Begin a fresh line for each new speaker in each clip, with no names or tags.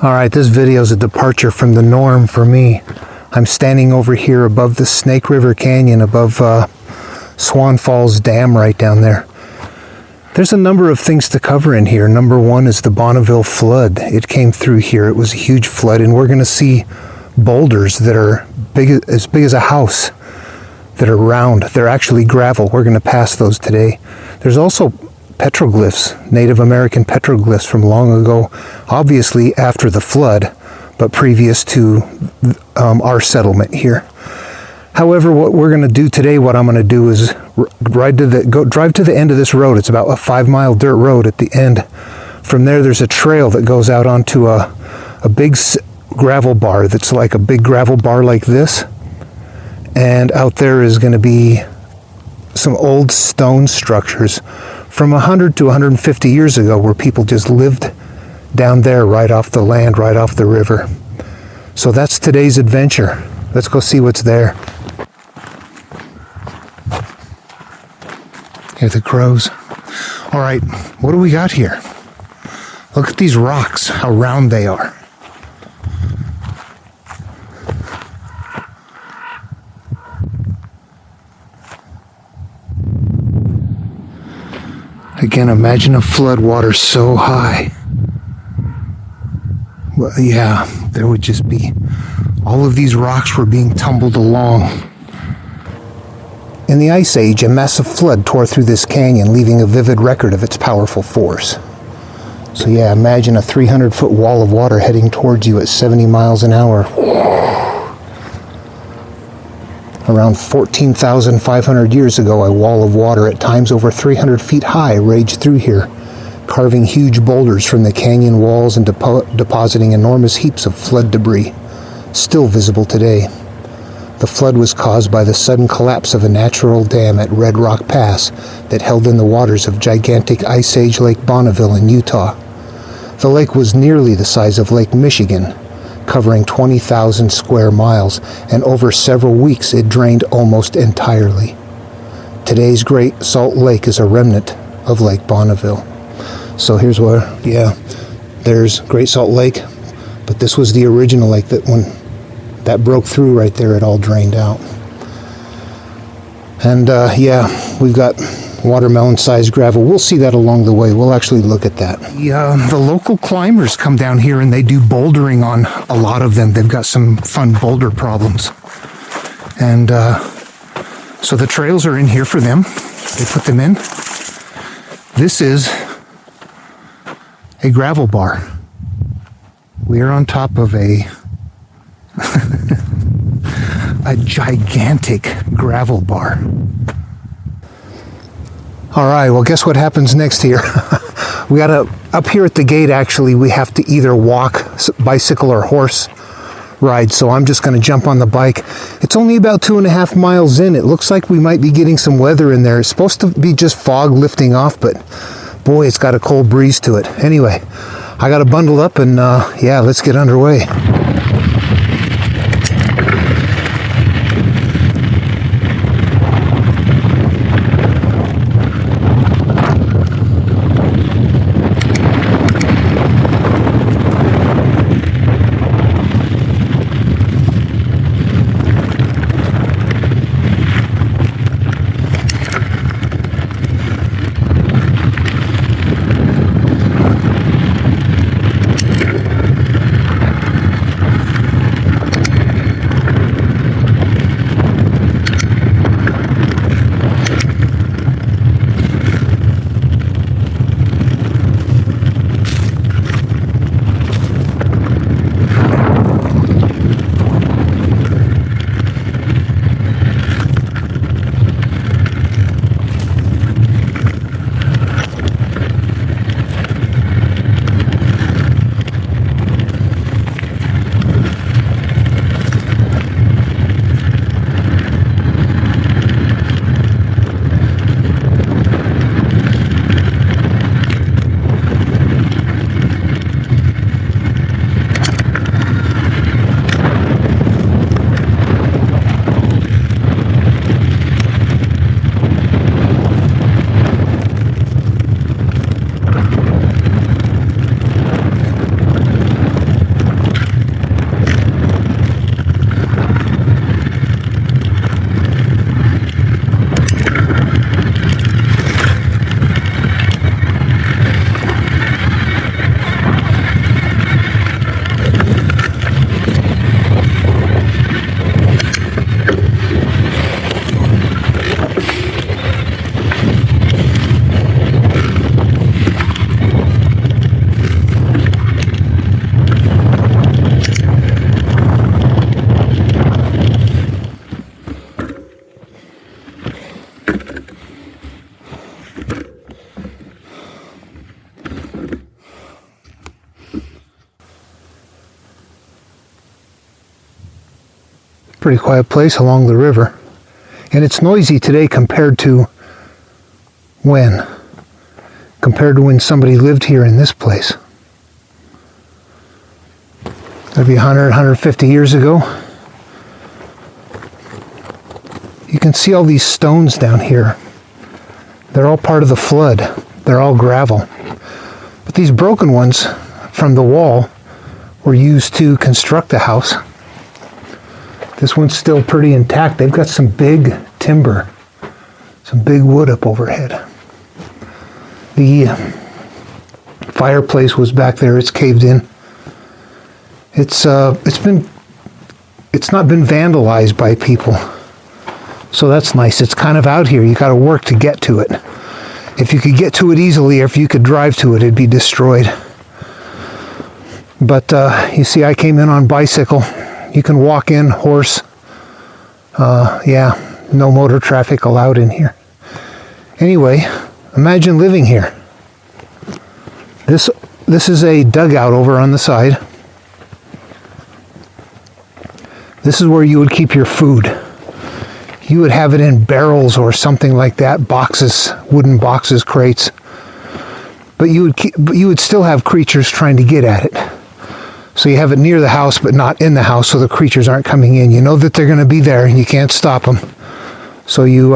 All right, this video is a departure from the norm for me. I'm standing over here above the Snake River Canyon, above Swan Falls Dam right down there. There's a number of things to cover in here. Number one is the Bonneville Flood. It came through here. It was a huge flood, and we're going to see boulders that are as big as a house that are round. They're actually gravel. We're going to pass those today. There's also petroglyphs, Native American petroglyphs from long ago, obviously after the flood, but previous to our settlement here. However, what we're going to do today, what I'm going to do is drive to the end of this road. It's about a 5-mile dirt road at the end. From there, there's a trail that goes out onto a big gravel bar that's like a big gravel bar like this. And out there is going to be some old stone structures from 100 to 150 years ago where people just lived down there right off the land, right off the river. So that's today's adventure. Let's go see what's there. Here are the crows. All right, what do we got here? Look at these rocks, how round they are. Again, imagine a flood water so high. Well, yeah, there would just be, all of these rocks were being tumbled along. In the Ice Age, a massive flood tore through this canyon, leaving a vivid record of its powerful force. So yeah, imagine a 300-foot wall of water heading towards you at 70 miles an hour. Around 14,500 years ago, a wall of water at times over 300 feet high raged through here, carving huge boulders from the canyon walls and depositing enormous heaps of flood debris, still visible today. The flood was caused by the sudden collapse of a natural dam at Red Rock Pass that held in the waters of gigantic Ice Age Lake Bonneville in Utah. The lake was nearly the size of Lake Michigan, covering 20,000 square miles, and over several weeks it drained almost entirely. Today's Great Salt Lake is a remnant of Lake Bonneville. So here's where, yeah, there's Great Salt Lake, but this was the original lake that when that broke through right there, it all drained out. And yeah, we've got watermelon-sized gravel. We'll see that along the way. We'll actually look at that. The local climbers come down here and they do bouldering on a lot of them. They've got some fun boulder problems. And so the trails are in here for them. They put them in. This is a gravel bar. We are on top of a gigantic gravel bar. All right, well, guess what happens next here? We gotta, up here at the gate, actually, we have to either walk, bicycle, or horse ride. So I'm just gonna jump on the bike. It's only about 2.5 miles in. It looks like we might be getting some weather in there. It's supposed to be just fog lifting off, but boy, it's got a cold breeze to it. Anyway, I gotta bundle up and yeah, let's get underway. Pretty quiet place along the river. And it's noisy today compared to when? Compared to when somebody lived here in this place. Maybe 100, 150 years ago. You can see all these stones down here. They're all part of the flood. They're all gravel. But these broken ones from the wall were used to construct the house. This one's still pretty intact. They've got some big timber, some big wood up overhead. The fireplace was back there. It's caved in. It's not been vandalized by people. So that's nice. It's kind of out here. You got to work to get to it. If you could get to it easily, or if you could drive to it, it'd be destroyed. But you see, I came in on bicycle. You can walk in, horse. No motor traffic allowed in here. Anyway, imagine living here. This is a dugout over on the side. This is where you would keep your food. You would have it in barrels or something like that, boxes, wooden boxes, crates. But you would still have creatures trying to get at it. So you have it near the house, but not in the house, so the creatures aren't coming in. You know that they're going to be there, and you can't stop them. So you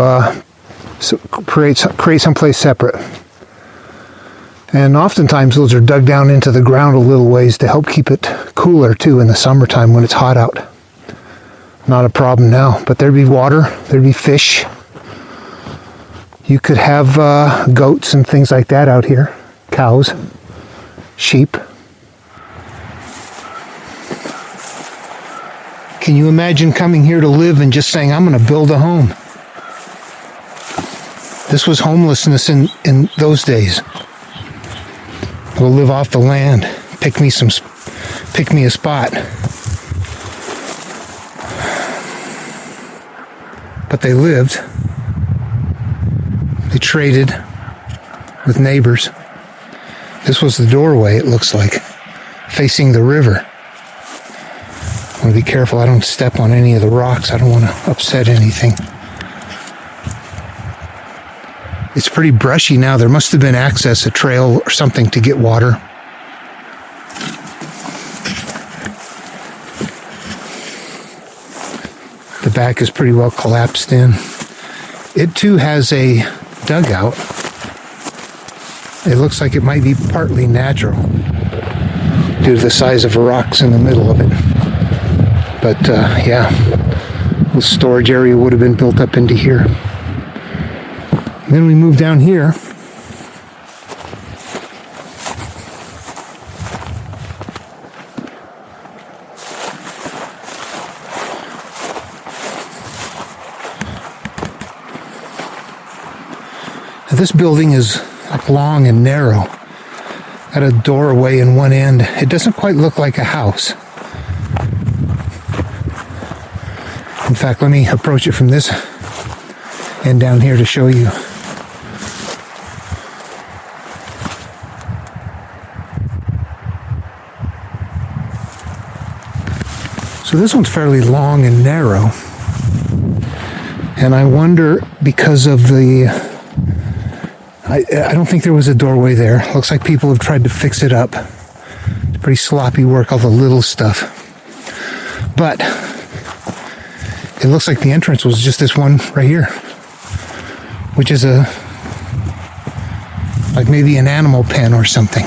create someplace separate. And oftentimes those are dug down into the ground a little ways to help keep it cooler too in the summertime when it's hot out. Not a problem now, but there'd be water, there'd be fish. You could have goats and things like that out here, cows, sheep. Can you imagine coming here to live and just saying, I'm going to build a home? This was homelessness in those days. We'll live off the land, pick me a spot. But they lived. They traded with neighbors. This was the doorway, it looks like, facing the river. I want to be careful I don't step on any of the rocks. I don't want to upset anything. It's pretty brushy now. There must have been access, a trail or something to get water. The back is pretty well collapsed in. It too has a dugout. It looks like it might be partly natural due to the size of the rocks in the middle of it. But the storage area would have been built up into here. Then we move down here. Now, this building is like long and narrow. Got a doorway in one end. It doesn't quite look like a house. In fact, let me approach it from this end down here to show you. So this one's fairly long and narrow. And I wonder, because of the... I don't think there was a doorway there. Looks like people have tried to fix it up. It's pretty sloppy work, all the little stuff. But it looks like the entrance was just this one right here, which is like maybe an animal pen or something.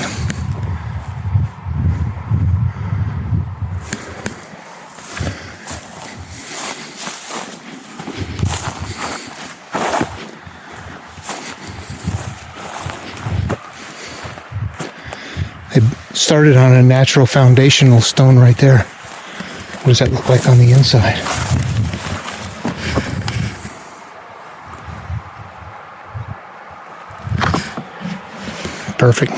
It started on a natural foundational stone right there. What does that look like on the inside? Perfect.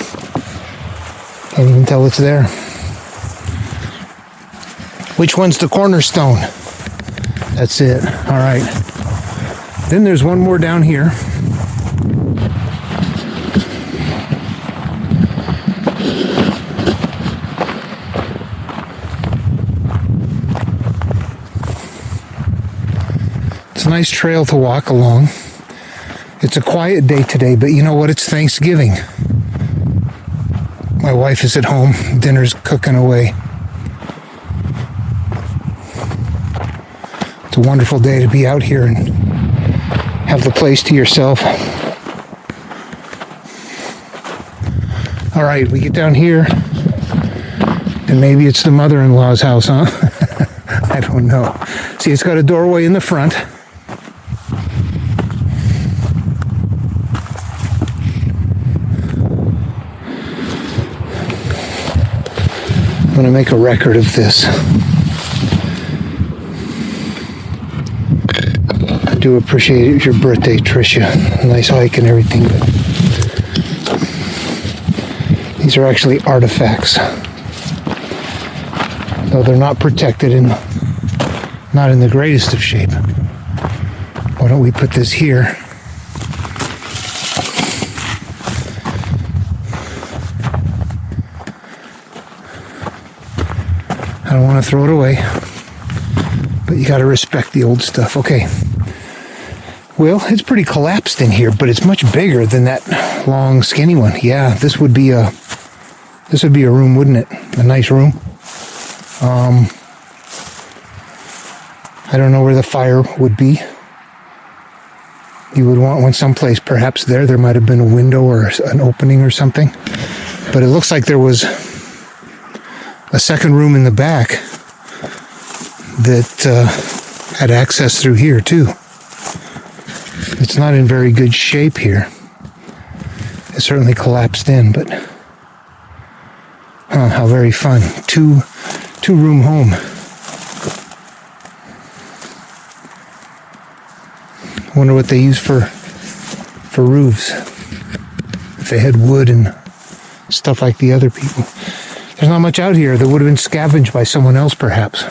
Can't even tell it's there. Which one's the cornerstone? That's it. All right. Then there's one more down here. nice trail to walk along. It's a quiet day today, but you know what? It's Thanksgiving. My wife is at home. Dinner's cooking away. It's a wonderful day to be out here and have the place to yourself. All right, we get down here, and maybe it's the mother-in-law's house, huh? I don't know. See, it's got a doorway in the front. I'm going to make a record of this. I do appreciate your birthday, Tricia. Nice hike and everything, but these are actually artifacts. Though they're not protected and not in the greatest of shape. Why don't we put this here? I don't want to throw it away, but you got to respect the old stuff. Okay. Well, it's pretty collapsed in here, but it's much bigger than that long, skinny one. Yeah, this would be a room, wouldn't it? A nice room. I don't know where the fire would be. You would want one someplace, perhaps there might have been a window or an opening or something. But it looks like there was a second room in the back that had access through here too. It's not in very good shape here. It certainly collapsed in, but how very fun. Two-room home. I wonder what they use for roofs. If they had wood and stuff like the other people. There's not much out here that would have been scavenged by someone else, perhaps.